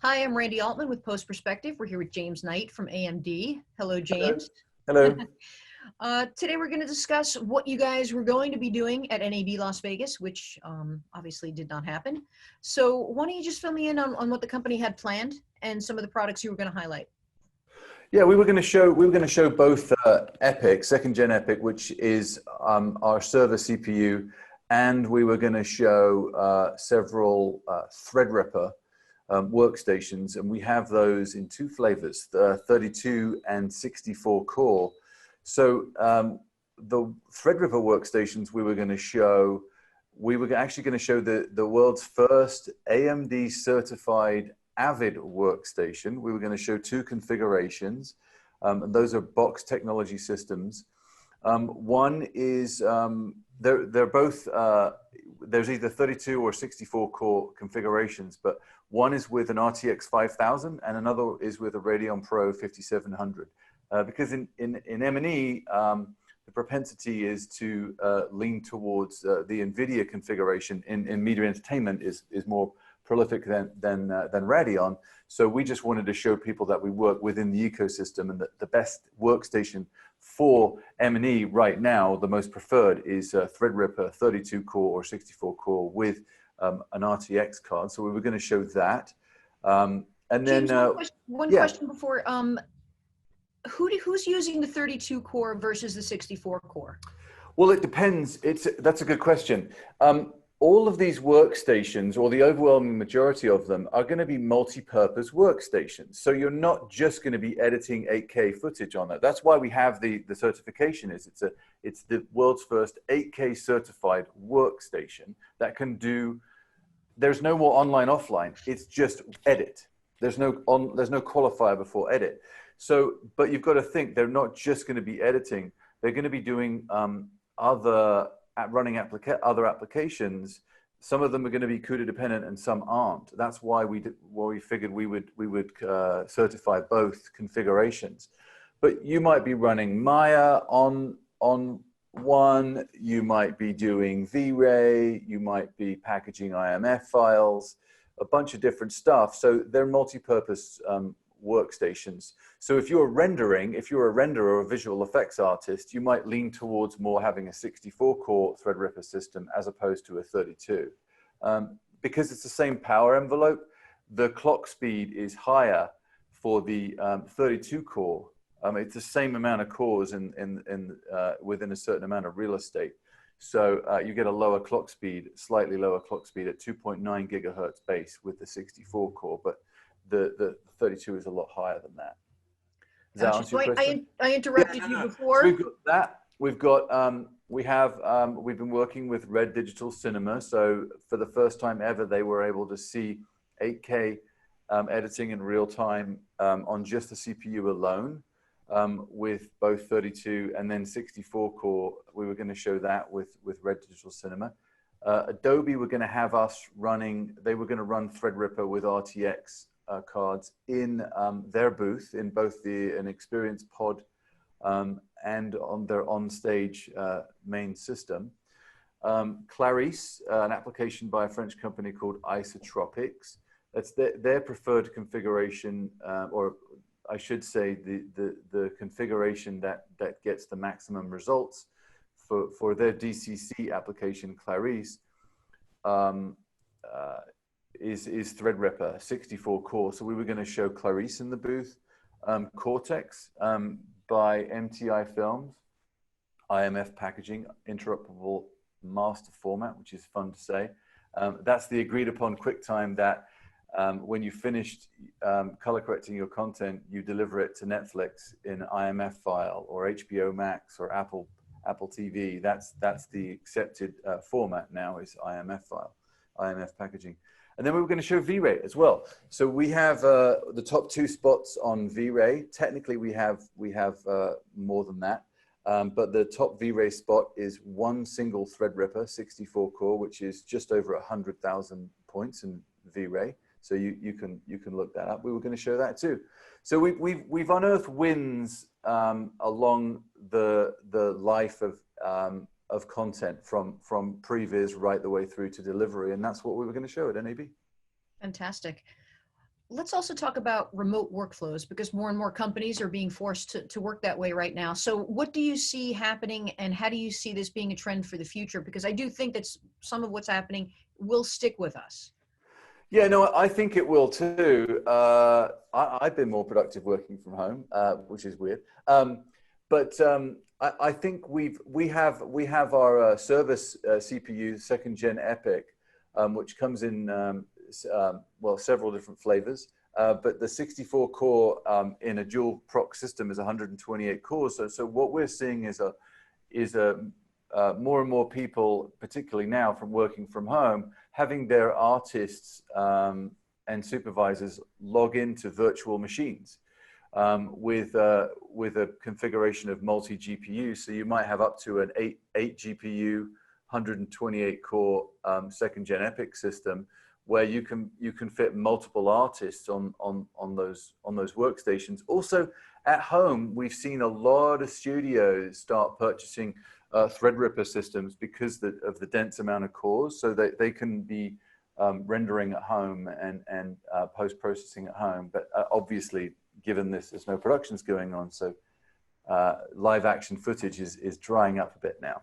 Hi, I'm Randy Altman with Post Perspective. We're here with James Knight from AMD. Hello, James. Hello. Today we're going to discuss what you guys were going to be doing at NAB Las Vegas, which obviously did not happen. So why don't you just fill me in on what the company had planned and some of the products you were going to highlight? Yeah, we were going to show both Epyc, second gen Epyc, which is our server CPU, and we were going to show several Threadripper workstations, and we have those in two flavors, 32 and 64 core. So the Threadripper workstations we were going to show, we were actually going to show the world's first AMD certified Avid workstation. We were going to show two configurations, and those are box technology systems. One is, they're both, there's either 32 or 64 core configurations, but one is with an RTX 5000 and another is with a Radeon Pro 5700. Because in M&E, the propensity is to lean towards the NVIDIA configuration in media entertainment is more prolific than Radeon. So we just wanted to show people that we work within the ecosystem, and that the best workstation for M&E right now, the most preferred, is Threadripper 32 core or 64 core with an RTX card. So we were going to show that. And then James, one question before. Who's using the 32 core versus the 64 core? Well, it depends. That's a good question. All of these workstations, or the overwhelming majority of them, are going to be multi-purpose workstations. So you're not just going to be editing 8K footage on it. That's why we have the certification. It's the world's first 8K certified workstation that can do. There's no more online offline. It's just edit. There's no qualifier before edit. So, but you've got to think they're not just going to be editing. They're going to be doing other applications. Some of them are going to be CUDA dependent and some aren't. That's why we figured we would certify both configurations. But you might be running Maya on one, you might be doing V-Ray, you might be packaging IMF files, a bunch of different stuff. So they're multi-purpose workstations. So if you're a renderer or a visual effects artist, you might lean towards more having a 64 core Threadripper system as opposed to a 32. Because it's the same power envelope, the clock speed is higher for the 32 core. It's the same amount of cores within a certain amount of real estate. So you get a lower clock speed, slightly lower clock speed at 2.9 gigahertz base with the 64 core, but the 32 is a lot higher than that. Does that answer your question? I interrupted you before. So we've got that. We've been working with Red Digital Cinema. So for the first time ever, they were able to see 8K editing in real time on just the CPU alone, with both 32 and then 64 core. We were going to show that with Red Digital Cinema. Adobe were going to have us running. They were going to run Threadripper with RTX cards in their booth, in both an Experience Pod and on their on-stage main system. Clarisse, an application by a French company called Isotropics. That's their preferred configuration, or I should say the configuration that gets the maximum results for their DCC application. Clarisse is Threadripper 64 core. So we were going to show Clarisse in the booth. Cortex by MTI Films, IMF packaging, interoperable master format, which is fun to say. That's the agreed upon QuickTime that when you finished color correcting your content, you deliver it to Netflix in IMF file, or HBO Max, or Apple TV. That's the accepted format now, is IMF file, IMF packaging. And then we were going to show V-Ray as well. So we have the top 2 spots on V-Ray. Technically, we have more than that. But the top V-Ray spot is one single Threadripper 64 core, which is just over 100,000 points in V-Ray. So you can look that up. We were going to show that too. So we've unearthed wins along the life of content from previs right the way through to delivery, and that's what we were going to show at NAB. Fantastic. let's also talk about remote workflows, because more and more companies are being forced to work that way right now. So what do you see happening, and how do you see this being a trend for the future? Because I do think that some of what's happening will stick with us. Yeah, no, I think it will too. I've been more productive working from home, which is weird. But I think we have our service CPU, second gen Epyc, which comes in well, several different flavors. But the 64 core in a dual proc system is 128 cores. So what we're seeing is more and more people, particularly now from working from home, having their artists and supervisors log into virtual machines with a configuration of multi GPU. So you might have up to an eight GPU, 128 core second gen Epyc system, where you can fit multiple artists on those workstations. Also at home, we've seen a lot of studios start purchasing Threadripper systems because of the dense amount of cores, so that they can be rendering at home and post-processing at home. But obviously, given this, there's no productions going on, so live action footage is drying up a bit now.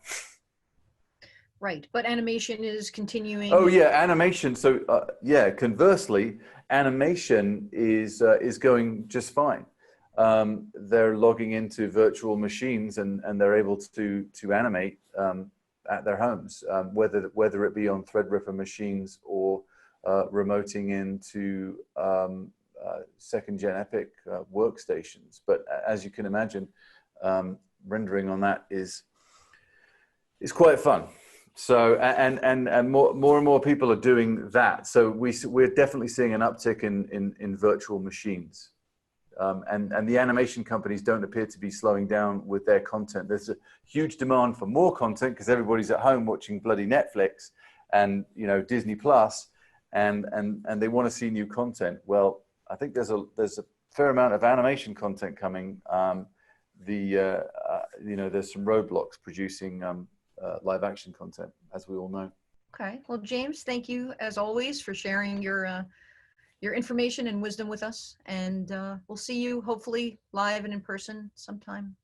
Right, but animation is continuing. Oh yeah, animation. So yeah, conversely, animation is going just fine. They're logging into virtual machines and they're able to animate at their homes, whether it be on Threadripper machines or remoting into second gen Epyc workstations. But as you can imagine, rendering on that is quite fun. So and more and more people are doing that. So we're definitely seeing an uptick in virtual machines. And the animation companies don't appear to be slowing down with their content. There's a huge demand for more content because everybody's at home watching bloody Netflix and Disney Plus, and they want to see new content. Well, I think there's a fair amount of animation content coming. There's some roadblocks producing live action content, as we all know. Okay, well, James, thank you as always for sharing your information and wisdom with us, and we'll see you hopefully live and in person sometime